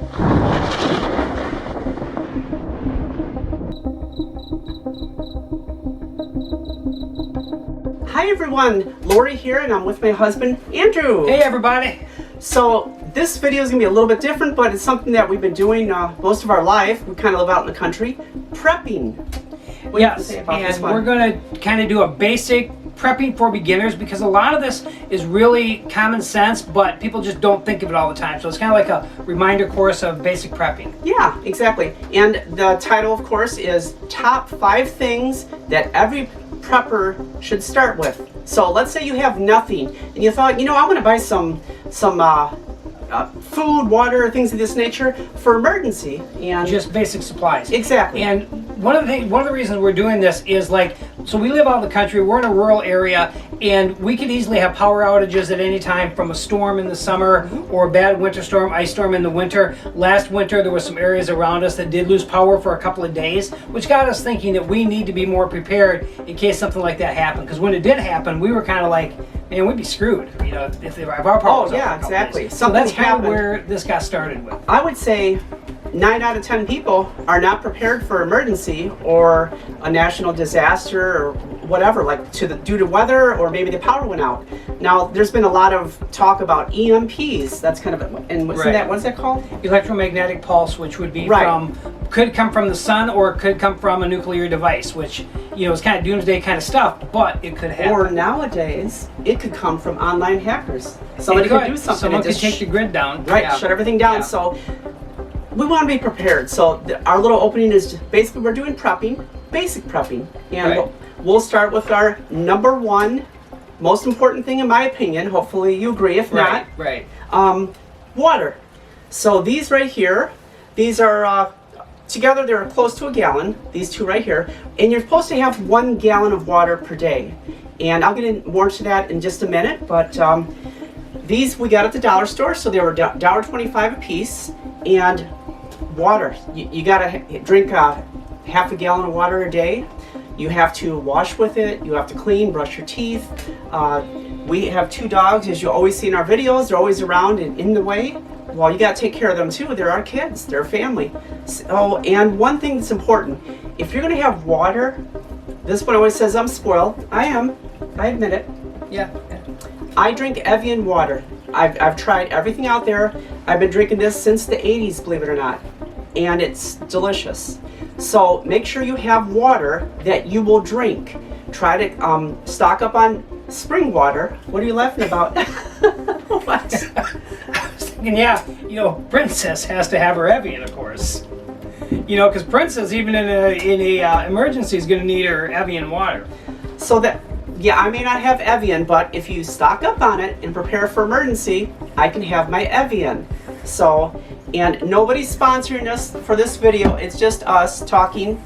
Hi everyone, Lori here, and I'm with my husband, Andrew. Hey everybody. So this video is going to be a little bit different, but it's something that we've been doing most of our life. We kind of live out in the country. Prepping. What do you have to say about this one? We're going to kind of do a basic prepping for beginners, because a lot of this is really common sense, but people just don't think of it all the time. So it's kind of like a reminder course of basic prepping. Yeah, exactly. And the title, of course, is Top 5 Things That Every Prepper Should Start With. So let's say you have nothing, and you thought, you know, I want to buy some food, water, things of this nature for emergency, and just basic supplies. Exactly. And one of the reasons we're doing this is, like, so we live out in the country, we're in a rural area, and we could easily have power outages at any time, from a storm in the summer or a bad winter storm, ice storm in the winter. Last winter there were some areas around us that did lose power for a couple of days, which got us thinking that we need to be more prepared in case something like that happened. Because when it did happen, we were kind of like, man, we'd be screwed, you know, if our power was out for a couple exactly. days. So that's kind of where this got started with. I would say 9 out of 10 people are not prepared for emergency or a national disaster or whatever, like due to weather, or maybe the power went out. Now, there's been a lot of talk about EMPs. That's kind of, and what is that called? Electromagnetic pulse, which would be could come from the sun, or it could come from a nuclear device, which, you know, is kind of doomsday kind of stuff, but it could happen. Or nowadays, it could come from online hackers. Somebody could do something. Someone could take the grid down. Right, shut everything down. Yeah. So we want to be prepared. So our little opening is basically, we're doing prepping, basic prepping. And we'll start with our number one most important thing, in my opinion. Hopefully you agree. If not, water. So these right here, these are together they're close to a gallon, these two right here, and you're supposed to have 1 gallon of water per day. And I'll get in more to that in just a minute, but these we got at the dollar store, so they were $1.25 a piece. And water, you gotta drink half a gallon of water a day. You have to wash with it, you have to clean, brush your teeth. We have 2 dogs, as you always see in our videos. They're always around and in the way. Well, you got to take care of them too. They're our kids, they're family. So, and one thing that's important, if you're going to have water, this one always says I'm spoiled. I am. I admit it. Yeah. I drink Evian water. I've tried everything out there. I've been drinking this since the 80s, believe it or not. And it's delicious. So make sure you have water that you will drink. Try to stock up on spring water. What are you laughing about? What? And yeah, you know, Princess has to have her Evian, of course. You know, because Princess, even in a emergency, is going to need her Evian water. So that, yeah, I may not have Evian, but if you stock up on it and prepare for emergency, I can have my Evian. So, and nobody's sponsoring us for this video. It's just us talking.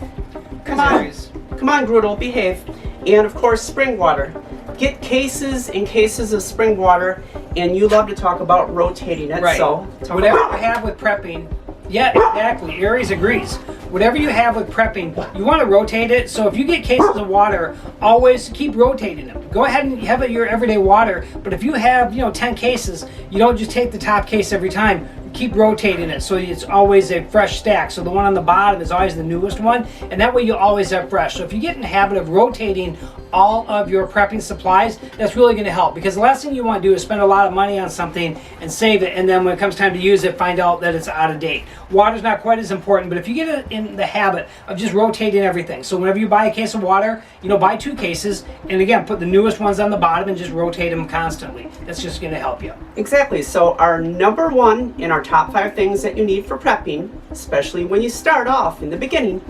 Come on, Grudel, behave. And of course, spring water. Get cases and cases of spring water, and you love to talk about rotating it. Right. So whatever you have with prepping, yeah, exactly. Aries agrees. Whatever you have with prepping, you want to rotate it. So if you get cases of water, always keep rotating them. Go ahead and have it your everyday water. But if you have, you know, 10 cases, you don't just take the top case every time. Keep rotating it so it's always a fresh stack. So the one on the bottom is always the newest one, and that way you'll always have fresh. So if you get in the habit of rotating all of your prepping supplies, that's really going to help, because the last thing you want to do is spend a lot of money on something and save it, and then when it comes time to use it, find out that it's out of date. Water's not quite as important, but if you get in the habit of just rotating everything, so whenever you buy a case of water, you know, buy 2 cases, and again, put the newest ones on the bottom and just rotate them constantly. That's just going to help you. Exactly. So our number one in our top 5 things that you need for prepping, especially when you start off in the beginning,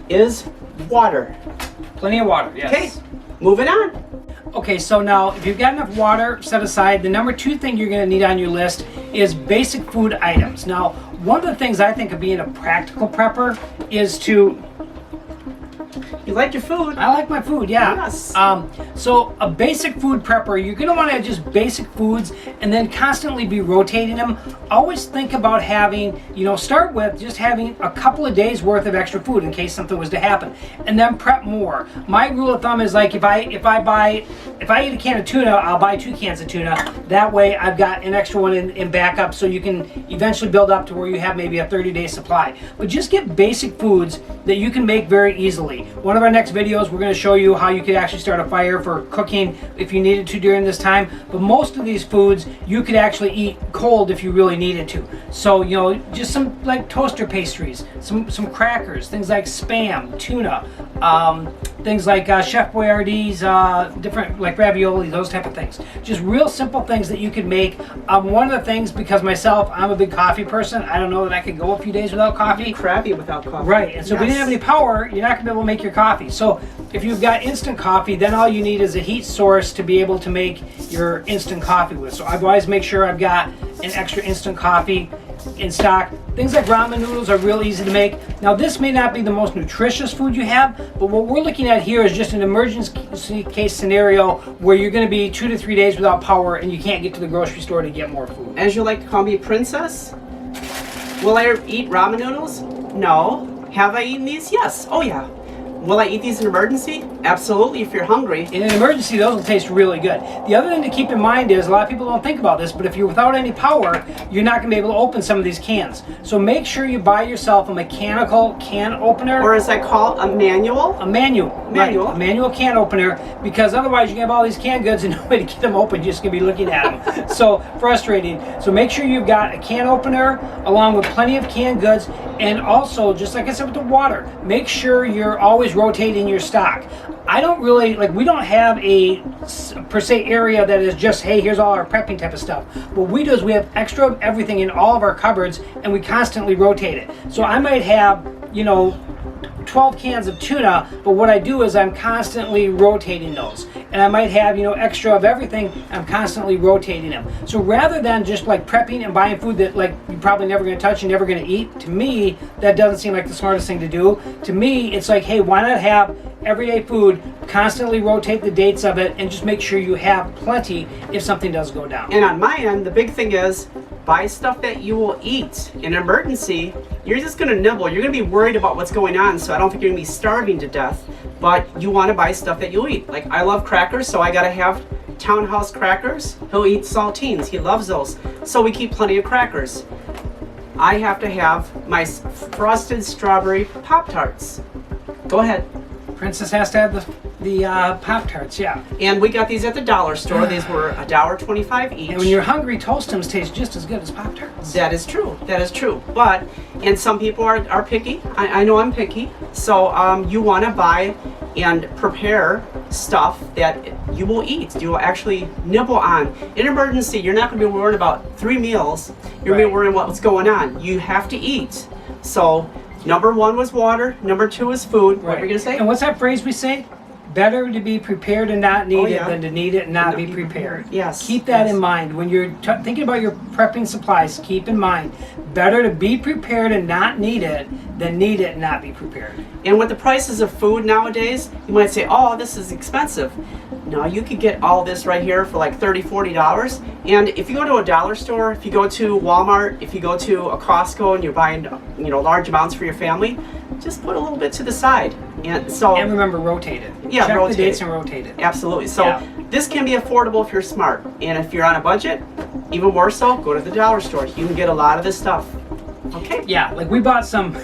is water. Plenty of water, yes. Okay, moving on. Okay, so now if you've got enough water set aside, the number 2 thing you're going to need on your list is basic food items. Now, one of the things I think of being a practical prepper is to You like your food. I like my food, yeah. Yes. So a basic food prepper, you're gonna wanna have just basic foods and then constantly be rotating them. Always think about having, start with just having a couple of days worth of extra food in case something was to happen. And then prep more. My rule of thumb is like if I eat a can of tuna, I'll buy 2 cans of tuna. That way I've got an extra one in backup, so you can eventually build up to where you have maybe a 30-day supply. But just get basic foods that you can make very easily. One of our next videos, we're going to show you how you could actually start a fire for cooking if you needed to during this time. But most of these foods you could actually eat cold if you really needed to. So, just some like toaster pastries, some crackers, things like Spam, tuna, things like Chef Boyardee's, different like ravioli, those type of things. Just real simple things that you could make. One of the things, because myself, I'm a big coffee person, I don't know that I could go a few days without coffee. Crabby without coffee. Right, and so if we didn't have any power, you're not going to be able to make your coffee. So if you've got instant coffee, then all you need is a heat source to be able to make your instant coffee with. So I've always make sure I've got an extra instant coffee in stock. Things like ramen noodles are real easy to make. Now this may not be the most nutritious food you have, but what we're looking at here is just an emergency case scenario where you're going to be 2 to 3 days without power and you can't get to the grocery store to get more food. As you like to call me Princess, will I eat ramen noodles? No. Have I eaten these? Yes. Oh yeah. Will I eat these in emergency? Absolutely, if you're hungry. In an emergency, those will taste really good. The other thing to keep in mind is, a lot of people don't think about this, but if you're without any power, you're not going to be able to open some of these cans. So make sure you buy yourself a mechanical can opener. Or as I call a manual. A manual. Right, a manual can opener, because otherwise you can have all these canned goods and nobody get them open, you're just going to be looking at them. So frustrating. So make sure you've got a can opener along with plenty of canned goods, and also, just like I said with the water, make sure you're always rotating your stock. I don't really, we don't have a per se area that is just, hey, here's all our prepping type of stuff. What we do is we have extra of everything in all of our cupboards and we constantly rotate it. So I might have, 12 cans of tuna, but what I do is I'm constantly rotating those. And I might have, extra of everything, I'm constantly rotating them. So rather than just like prepping and buying food that you're probably never going to touch and never going to eat, to me, that doesn't seem like the smartest thing to do. To me, it's like, hey, why not have everyday food, constantly rotate the dates of it, and just make sure you have plenty if something does go down. And on my end, the big thing is, buy stuff that you will eat. In an emergency, you're just going to nibble. You're going to be worried about what's going on, so I don't think you're going to be starving to death. But you want to buy stuff that you'll eat. Like, I love crackers, so I got to have Townhouse crackers. He'll eat saltines. He loves those. So we keep plenty of crackers. I have to have my frosted strawberry Pop-Tarts. Go ahead. Princess has to have the Pop-Tarts, yeah. And we got these at the dollar store. These were $1.25 each. And when you're hungry, Toastums taste just as good as Pop-Tarts. That is true. That is true. But, and some people are picky. I know I'm picky. So you want to buy and prepare stuff that you will eat. You will actually nibble on. In an emergency, you're not going to be worried about 3 meals. You're going to be worried about what's going on. You have to eat. So number 1 was water. Number 2 was food. Right. What were you going to say? And what's that phrase we say? Better to be prepared and not need it than to need it and not be prepared. Yes. Keep that in mind. When you're thinking about your prepping supplies, keep in mind, better to be prepared and not need it than need it and not be prepared. And with the prices of food nowadays, you might say, oh, this is expensive. No, you could get all this right here for like $30, $40. And if you go to a dollar store, if you go to Walmart, if you go to a Costco and you're buying, large amounts for your family, just put a little bit to the side. And remember, rotate it. Yeah, check rotate the dates it. and rotate it. Absolutely. So this can be affordable if you're smart. And if you're on a budget, even more so, go to the dollar store. You can get a lot of this stuff. Okay. Yeah, we bought some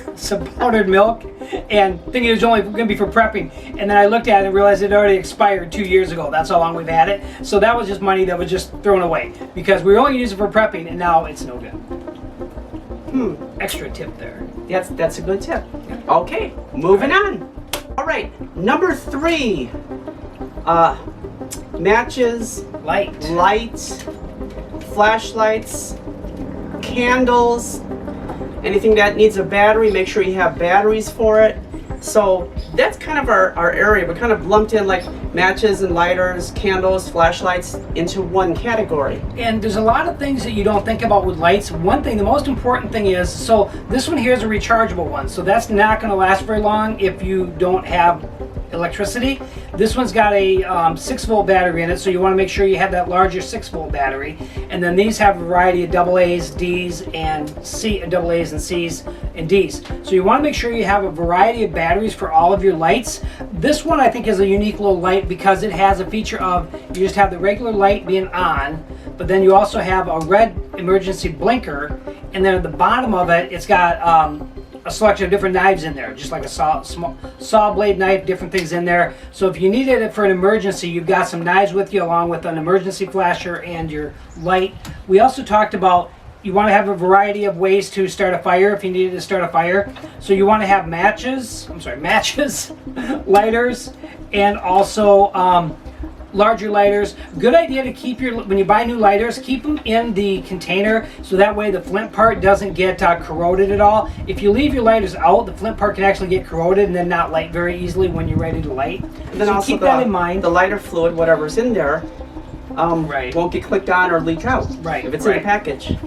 powdered milk and thinking it was only going to be for prepping. And then I looked at it and realized it already expired 2 years ago. That's how long we've had it. So that was just money that was just thrown away because we were only using it for prepping and now it's no good. Extra tip there. That's a good tip. Okay, moving on. All right, number 3. Matches, light, flashlights, candles, anything that needs a battery, make sure you have batteries for it. So that's kind of our area. We kind of lumped in like matches and lighters, candles, flashlights into one category. And there's a lot of things that you don't think about with lights. One thing, the most important thing is, so this one here is a rechargeable one. So that's not going to last very long if you don't have electricity. This one's got a 6-volt battery in it, so you want to make sure you have that larger 6-volt battery. And then these have a variety of AA's, D's, and AA's and C's and D's. So you want to make sure you have a variety of batteries for all of your lights. This one I think is a unique little light because it has a feature of you just have the regular light being on, but then you also have a red emergency blinker, and then at the bottom of it, it's got a selection of different knives in there, just like a saw blade knife, different things in there. So if you needed it for an emergency, you've got some knives with you along with an emergency flasher and your light. We also talked about you want to have a variety of ways to start a fire if you needed to start a fire. So you want to have matches, lighters, and also larger lighters. Good idea to keep when you buy new lighters, keep them in the container so that way the flint part doesn't get corroded at all. If you leave your lighters out, the flint part can actually get corroded and then not light very easily when you're ready to light. And then so also keep that in mind. The lighter fluid, whatever's in there, won't get clicked on or leak out if it's in a package.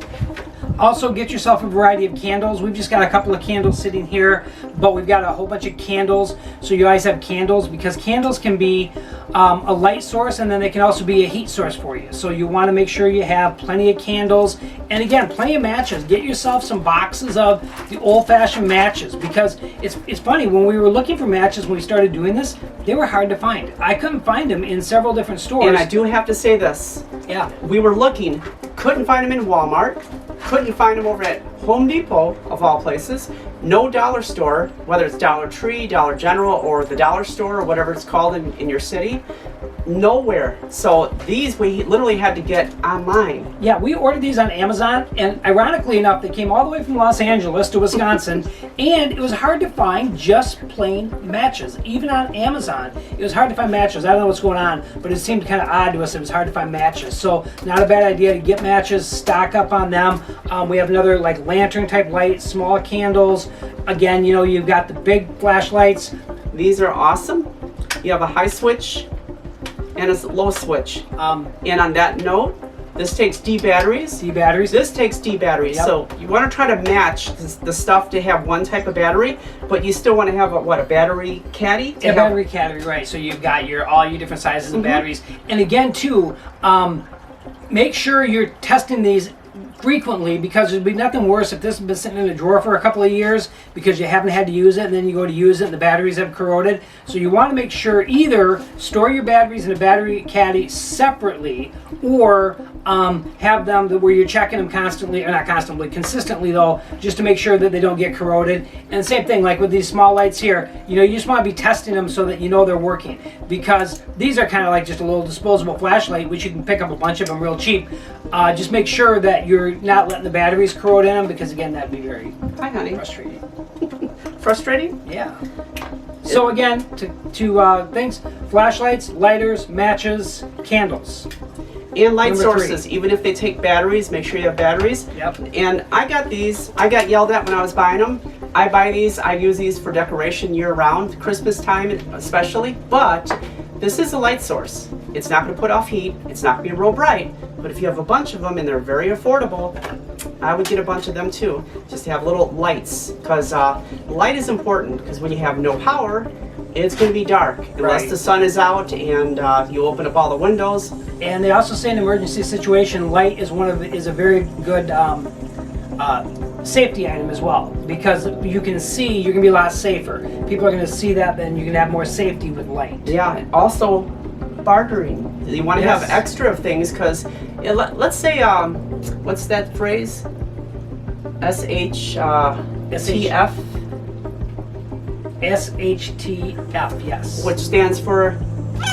Also, get yourself a variety of candles. We've just got a couple of candles sitting here, but we've got a whole bunch of candles. So you guys have candles because candles can be a light source, and then they can also be a heat source for you. So you want to make sure you have plenty of candles, and again, plenty of matches. Get yourself some boxes of the old-fashioned matches because it's funny, when we were looking for matches when we started doing this, they were hard to find. I couldn't find them in several different stores. And I do have to say this. Yeah. We were looking, couldn't find them in Walmart, couldn't find them over at Home Depot, of all places. No dollar store, whether it's Dollar Tree, Dollar General, or the dollar store, or whatever it's called in your city. Nowhere. So these we literally had to get online. Yeah, we ordered these on Amazon, and ironically enough, they came all the way from Los Angeles to Wisconsin, and it was hard to find just plain matches. Even on Amazon, it was hard to find matches. I don't know what's going on, but it seemed kind of odd to us. It was hard to find matches. So not a bad idea to get matches, stock up on them. We have another like lantern type light, small candles. Again, you know, you've got the big flashlights. These are awesome. You have a high switch and a low switch. And on that note, this takes D batteries. D batteries. This takes D batteries. Yep. So you want to try to match the stuff to have one type of battery, but you still want to have a battery caddy? A battery caddy, right. So you've got all your different sizes of batteries. And again, too, make sure you're testing these frequently because there'd be nothing worse if this has been sitting in a drawer for a couple of years because you haven't had to use it and then you go to use it and the batteries have corroded. So you want to make sure either store your batteries in a battery caddy separately or have them where you're checking them constantly, or not constantly, consistently though, just to make sure that they don't get corroded. And the same thing like with these small lights here, you know, you just want to be testing them so that you know they're working because these are kind of like just a little disposable flashlight which you can pick up a bunch of them real cheap. Just make sure that you're not letting the batteries corrode in them because again that'd be very frustrating. Frustrating? Yeah. So again, to things, flashlights, lighters, matches, candles. And light Number sources, 3. even if they take batteries, make sure you have batteries. Yep. And I got these. I got yelled at when I was buying them. I buy these. I use these for decoration year round, Christmas time especially. But this is a light source. It's not going to put off heat. It's not going to be real bright. But if you have a bunch of them and they're very affordable, I would get a bunch of them too. Just to have little lights. Because light is important. Because when you have no power, it's going to be dark. Unless the sun is out and you open up all the windows. And they also say in an emergency situation, light is a very good safety item as well because you can see, you're gonna be a lot safer. People are gonna see that, then you can have more safety with light. Yeah. Also, bartering. You want to have extra of things because let's say what's that phrase? SHTF. SHTF, yes. Which stands for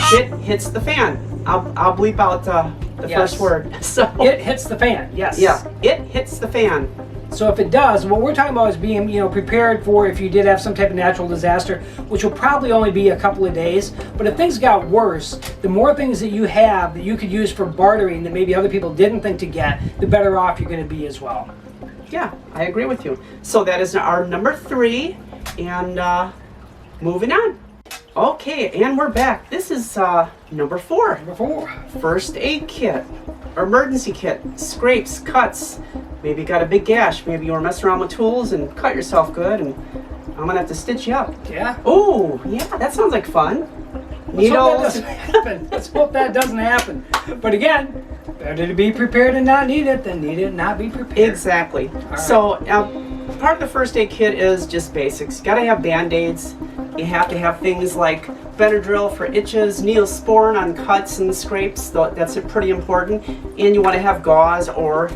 shit hits the fan. I'll bleep out the first word. So it hits the fan, yes. Yeah, it hits the fan. So if it does, what we're talking about is being, prepared for if you did have some type of natural disaster, which will probably only be a couple of days. But if things got worse, the more things that you have that you could use for bartering that maybe other people didn't think to get, the better off you're going to be as well. Yeah, I agree with you. So that is our number 3, and moving on. Okay, and we're back. This is number 4. Number 4. First aid kit, emergency kit, scrapes, cuts, Maybe you got a big gash. Maybe you were messing around with tools and cut yourself good, and I'm gonna have to stitch you up. Yeah. Oh, yeah, that sounds like fun. Let's hope that doesn't happen. Let's hope that doesn't happen. But again, better to be prepared and not need it than need it and not be prepared. Exactly. Right. So part of the first aid kit is just basics. You gotta have Band-Aids. You have to have things like Benadryl for itches, Neosporin on cuts and scrapes. That's pretty important. And you want to have gauze or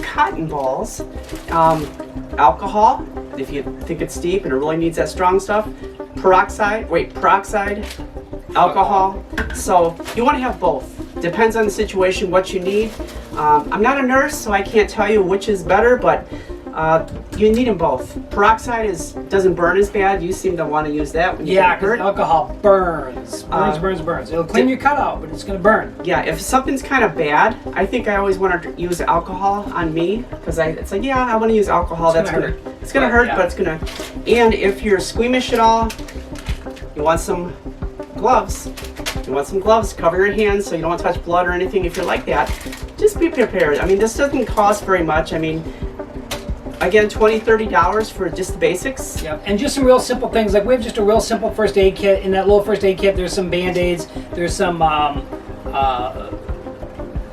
cotton balls. Alcohol, if you think it's deep and it really needs that strong stuff. Peroxide, alcohol. So you want to have both. Depends on the situation, what you need. I'm not a nurse, so I can't tell you which is better, but you need them both. Peroxide doesn't burn as bad. You seem to want to use that when you get hurt. Yeah, alcohol burns. It'll clean your cut out, but it's going to burn. Yeah, if something's kind of bad, I think I always want to use alcohol on me because it's like, yeah, I want to use alcohol. It's gonna hurt, but it's gonna. And if you're squeamish at all, you want some gloves. You want some gloves, cover your hands so you don't touch blood or anything. If you're like that, just be prepared. I mean, this doesn't cost very much. I mean, again, $20, $30 for just the basics. Yep, and just some real simple things. Like we have just a real simple first aid kit. In that little first aid kit, there's some Band-Aids, there's some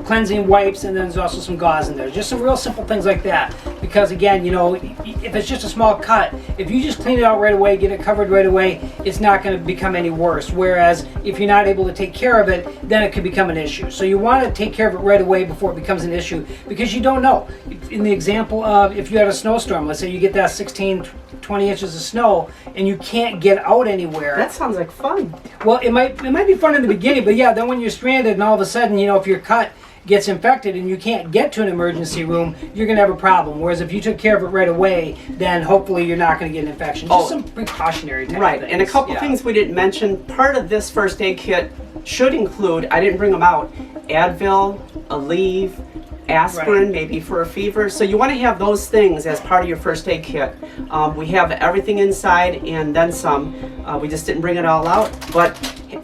cleansing wipes, and then there's also some gauze in there. Just some real simple things like that. Because again, if it's just a small cut, if you just clean it out right away, get it covered right away, it's not going to become any worse. Whereas if you're not able to take care of it, then it could become an issue. So you want to take care of it right away before it becomes an issue, because you don't know. In the example of if you had a snowstorm, let's say you get that 16, 20 inches of snow and you can't get out anywhere. That sounds like fun. Well, it might be fun in the beginning, but yeah, then when you're stranded and all of a sudden, if your cut gets infected and you can't get to an emergency room, you're going to have a problem. Whereas if you took care of it right away, then hopefully you're not going to get an infection. Just some precautionary type of things. And a couple things we didn't mention. Part of this first aid kit should include, I didn't bring them out, Advil, Aleve, aspirin, maybe for a fever. So you want to have those things as part of your first aid kit. We have everything inside and then some. We just didn't bring it all out. But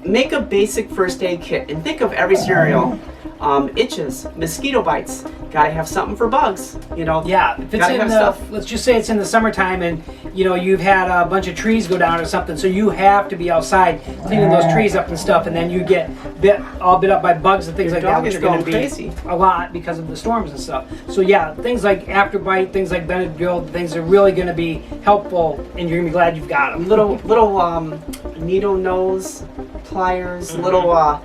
make a basic first aid kit and think of every scenario. Itches, mosquito bites, gotta have something for bugs, Yeah, if it's let's just say it's in the summertime and you've had a bunch of trees go down or something, so you have to be outside cleaning those trees up and stuff, and then you get all bit up by bugs and things like that, which are going to be crazy a lot because of the storms and stuff. So yeah, things like afterbite, things like Benadryl, things are really going to be helpful, and you're going to be glad you've got them. Little needle nose pliers, little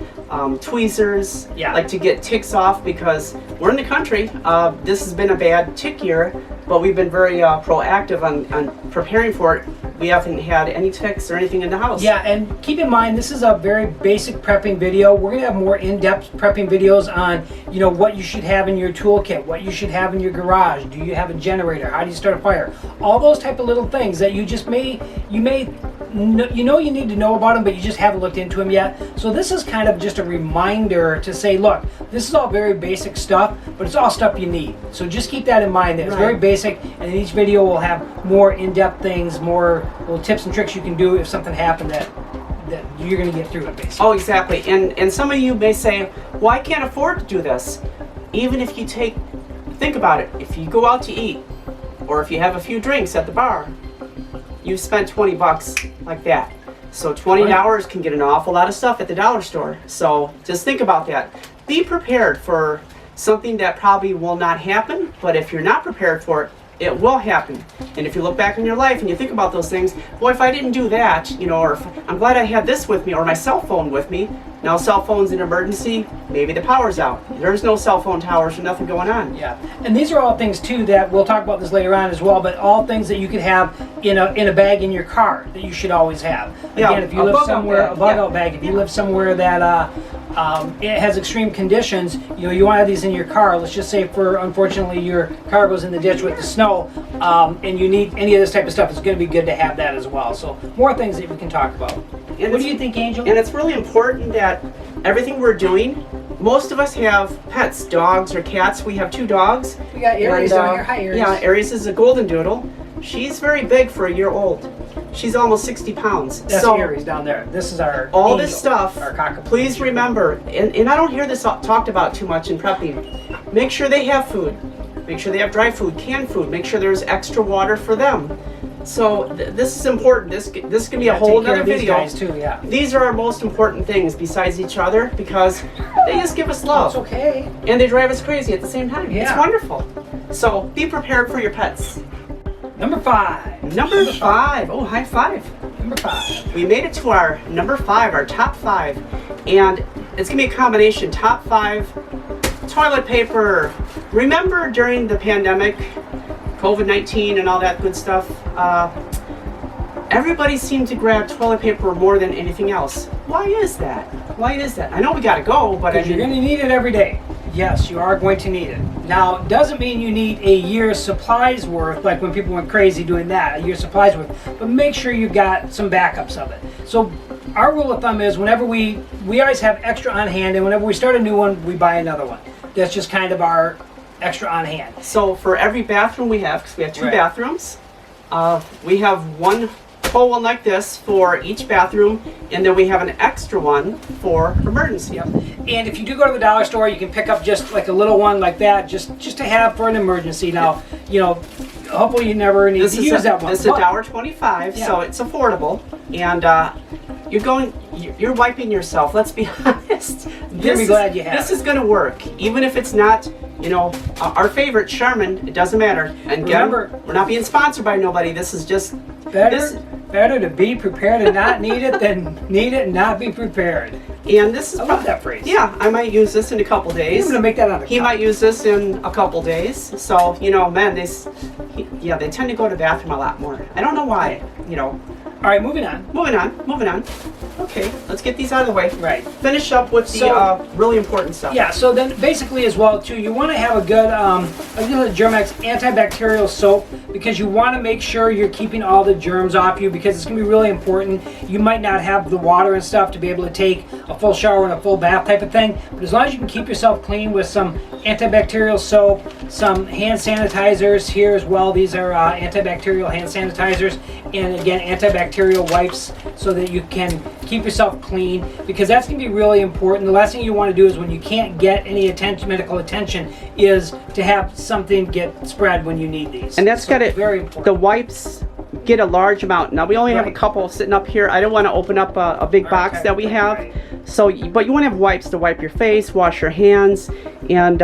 tweezers, like to get ticks off, because we're in the country. This has been a bad tick year, but we've been very proactive on preparing for it. We haven't had any ticks or anything in the house. Yeah, and keep in mind, this is a very basic prepping video. We're going to have more in-depth prepping videos on, what you should have in your toolkit, what you should have in your garage. Do you have a generator? How do you start a fire? All those type of little things that you need to know about them, but you just haven't looked into them yet. So this is kind of just a reminder to say, look, this is all very basic stuff, but it's all stuff you need. So just keep that in mind, that it's very basic, and in each video we'll have more in-depth things, more little tips and tricks you can do if something happened that you're going to get through it, basically. Oh, exactly. And some of you may say, well, I can't afford to do this. Even if you think about it, if you go out to eat, or if you have a few drinks at the bar, you've spent $20 like that. So $20 can get an awful lot of stuff at the dollar store. So just think about that. Be prepared for something that probably will not happen, but if you're not prepared for it, it will happen. And if you look back in your life and you think about those things, boy, if I didn't do that, or if, I'm glad I had this with me, or my cell phone with me. Now cell phone's an emergency, maybe the power's out. There's no cell phone towers or nothing going on. Yeah, and these are all things too that we'll talk about this later on as well, but all things that you could have in a bag in your car that you should always have. Again, if you live somewhere, a bug out bag, if you live somewhere that it has extreme conditions, you want to have these in your car. Let's just say unfortunately your car goes in the ditch with the snow, and you need any of this type of stuff, it's going to be good to have that as well. So more things that we can talk about. And what do you think, Angel? And it's really important that everything we're doing, most of us have pets, dogs or cats. We have 2 dogs. We got Aries down here. Hi, Aries. Yeah, Aries is a golden doodle. She's very big for a year old. She's almost 60 pounds. That's Aries down there. This is our all Angel, this stuff. Our cockapoo. Please remember, and I don't hear this talked about too much in prepping. Make sure they have food. Make sure they have dry food, canned food. Make sure there's extra water for them. So this is important. This can be a whole other These video. guys too, yeah. These are our most important things besides each other because they just give us love. It's okay. And they drive us crazy at the same time. Yeah. It's wonderful. So be prepared for your pets. Number 5. Number 5. Oh, high five. Number 5. We made it to our number 5, our top 5. And it's going to be a combination, top 5 toilet paper. Remember during the pandemic, COVID-19 and all that good stuff, everybody seemed to grab toilet paper more than anything else. Why is that? Why is that? I know we got to go, but Because you're going to need it every day. Yes, you are going to need it. Now, it doesn't mean you need a year's supplies worth, like when people went crazy doing that, a year's supplies worth, but make sure you got some backups of it. So our rule of thumb is whenever we always have extra on hand, and whenever we start a new one, we buy another one. That's just kind of our extra on hand. So for every bathroom we have, because we have 2 Right. bathrooms, we have one full one like this for each bathroom, and then we have an extra one for emergency. Yep. And if you do go to the dollar store, you can pick up just like a little one like that, just to have for an emergency. Now, you know, hopefully you never need to use that one. This is $1.25, so it's affordable, and you're wiping yourself. Let's be honest. You'll be glad you have This it. is going to work, even if it's not, you know, our favorite Charmin. It doesn't matter. And again, Remember- we're not being sponsored by nobody. This is just Better to be prepared and not need it than need it and not be prepared. And this is I love that phrase. Yeah, I might use this in a couple I'm days. gonna make that on a He cup. might use this in a couple days. So, you know, man, they tend to go to the bathroom a lot more. I don't know why, you know. All right, moving on. Moving on. Okay, let's get these out of the way. Right. Finish up with the really important stuff. Yeah, so then basically as well too, you want to have a good Germex antibacterial soap because you want to make sure you're keeping all the germs off you because it's going to be really important. You might not have the water and stuff to be able to take a full shower and a full bath type of thing, but as long as you can keep yourself clean with some antibacterial soap, some hand sanitizers here as well. These are antibacterial hand sanitizers, and again antibacterial wipes so that you can keep yourself clean because that's going to be really important. The last thing you want to do is when you can't get any medical attention is to have something get spread when you need these. And that's got it. Very important. The wipes get a large amount. Now we only have a Right. couple sitting up here. I don't want to open up a big box that we have. Right. So, but you want to have wipes to wipe your face, wash your hands, and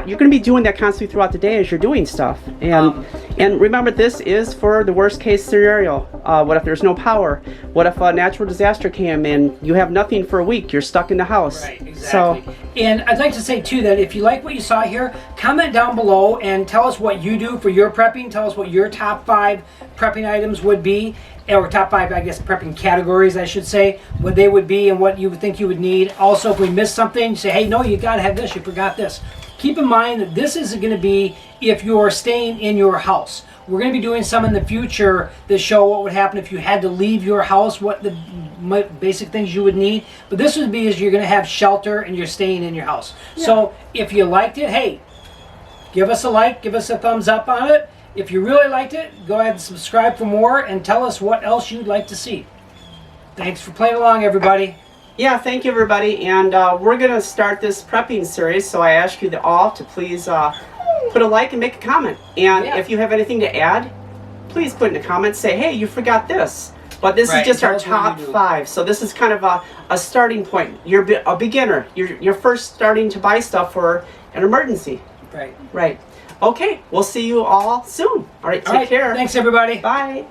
you're going to be doing that constantly throughout the day as you're doing stuff. And remember, this is for the worst case scenario. What if there's no power? What if a natural disaster came in? You have nothing for a week. You're stuck in the house. Right, exactly. So, and I'd like to say too that if you like what you saw here, comment down below and tell us what you do for your prepping. Tell us what your top 5 prepping items would be, or top 5, I guess, prepping categories, I should say, what they would be and what you would think you would need. Also, if we missed something, say, hey, no, you got to have this, you forgot this. Keep in mind that this is going to be if you're staying in your house. We're going to be doing some in the future that show what would happen if you had to leave your house, what the basic things you would need. But this would be as you're going to have shelter and you're staying in your house. Yeah. So if you liked it, hey, give us a like, give us a thumbs up on it. If you really liked it, go ahead and subscribe for more and tell us what else you'd like to see. Thanks for playing along, everybody. yeah, thank you, everybody. And we're going to start this prepping series. So I ask you all to please put a like and make a comment. And if you have anything to add, please put in the comments. Say, hey, you forgot this. But this is just our top 5. So this is kind of a starting point. You're a beginner. You're first starting to buy stuff for an emergency. Right. Right. Okay, we'll see you all soon. All right, take care. Thanks, everybody. Bye.